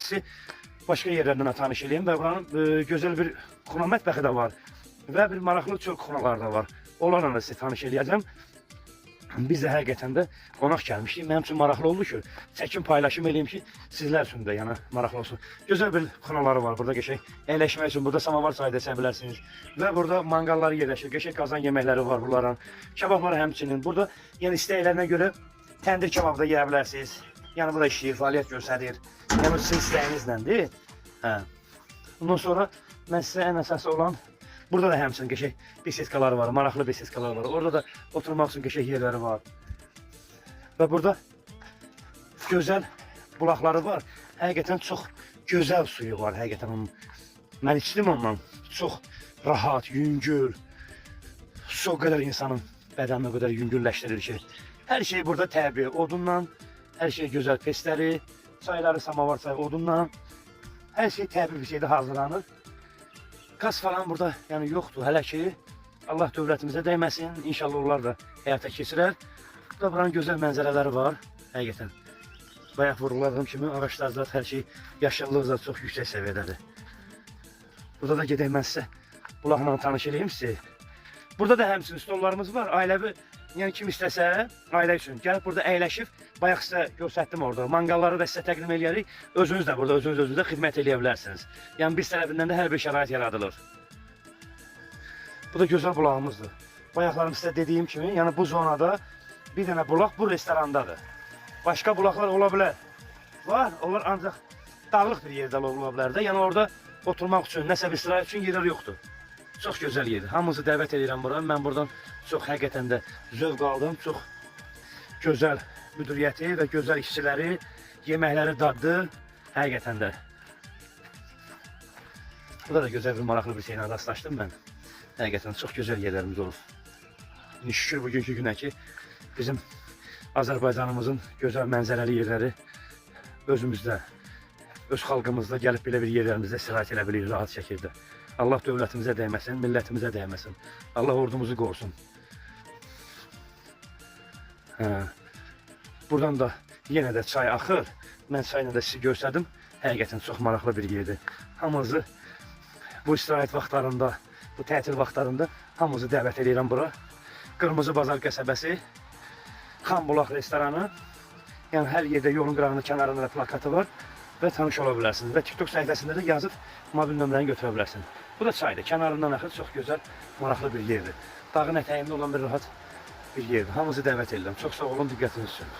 sizi başqa yerlərdən tanış edeyim və buranın gözəl bir xuna mətbəxi də var və bir maraqlı çöl xunalar da var. Onlarla da sizi tanış edəcəm. Biz də həqiqətən də qonaq gəlmişdik. Mənim üçün maraqlı oldu ki, çəkim paylaşım eləyim ki, sizlər üçün də yəni maraqlı olsun. Gözəl bir xunaları var. Burada qəşəng əyləşmək üçün burada samavar çayı da içə bilərsiniz. Və burada manqalları yerləşir. Qəşəng qazan yeməkləri var bunların. Kebabları həmçinin. Burada yəni istəklərinə görə təndir kebabı da yeyə bilərsiniz. Yəni bu da işləyir, fəaliyyət göstərir. Yəni sizin istəyinizdəndir. Hə. Ondan sonra mən sizə ən əsası olan burada da həmçinin qəşəng besetkaları var, maraqlı besetkalar var. Orada da oturmaq üçün qəşəng yerləri var. Və burada gözəl bulaqları var. Həqiqətən çox gözəl suyu var. Həqiqətən onun. Mən içdim ondan. Çox rahat, yüngül. Su o qədər insanın bədənini o qədər yüngülləşdirir ki. Hər şey burada təbii, odundan, hər şey gözəl pesləri, çayları, samavar çayı odundan. Hər şey təbii bir şeydə hazırlanır. Qaz falan burada yəni yoxdur hələ ki. Allah dövlətimizə dəyməsin. İnşallah onlar da həyata keçirər. Burada buranın gözəl mənzərələri var. Həqiqətən. Bayaq vurguladığım kimi ağaçlar da hər şey, yaşıllıq da çox yüksək səviyyədədir. Burada da gedək mən sizə bulaqla tanış edeyim sizi. Burada da həmçinin stollarımız var. Ailəvi, yəni kim istəsə ailə üçün gəlib burada əyləşib. Bayaq sizə göstərdim orada. Manqalları da sizə təqdim edərik. Özünüz də burada özünüzdə xidmət edə bilərsiniz. Yəni biz tərəfindən də hər bir şərait yaradılır. Bu da gözəl bulağımızdır. Bayaqlarım sizə dediyim kimi, yəni bu zonada bir dənə bulaq bu restorandadır. Başqa bulaqlar ola bilər. Var, onlar ancaq dağlıq bir yerdə ola bilər də. Yəni orada oturmaq üçün, nəsə bir istirahət üçün yerlər yoxdur. Çox gözəl yerdir. Hamınızı dəvət edirəm bura. Mən buradan çox həqiqətən də zövq aldım. Çox gözəl müdiriyyəti və gözəl işçiləri, yeməkləri daddı. Həqiqətən də. Burada da gözəl bir maraqlı bir şeylə rastlaşdım mən. Həqiqətən çox gözəl yerlərimiz olur. Şükür bugünkü günə ki, bizim Azərbaycanımızın gözəl mənzərəli yerləri özümüzdə, öz xalqımızda gəlib belə bir yerlərimizdə istirahət edə bilirik rahat şəkildə. Allah dövlətimizə dəyməsin, millətimizə dəyməsin. Allah ordumuzu qorusun. Buradan da yenə də çay axır. Mən çayla da sizi göstərdim. Həqiqətən çox maraqlı bir yerdir. Hamınızı bu istirahət vaxtlarında, bu tətil vaxtlarında hamınızı dəvət edirəm bura. Qırmızı Bazar qəsəbəsi, Xanbulaq restoranı. Yəni hər yerdə yolun qırağının kənarında da plakatı var və tanış ola bilərsiniz. Və TikTok səhifəsində də yazıb mobil nömrəni götürə bilərsiniz. Bu da çaydır. Kənarından axır çox gözəl, maraqlı bir yerdir. Dağın ətəyində olan bir rahat bir yerdir. Hamınızı dəvət edirəm. Çox sağ olun, diqqətiniz üçün.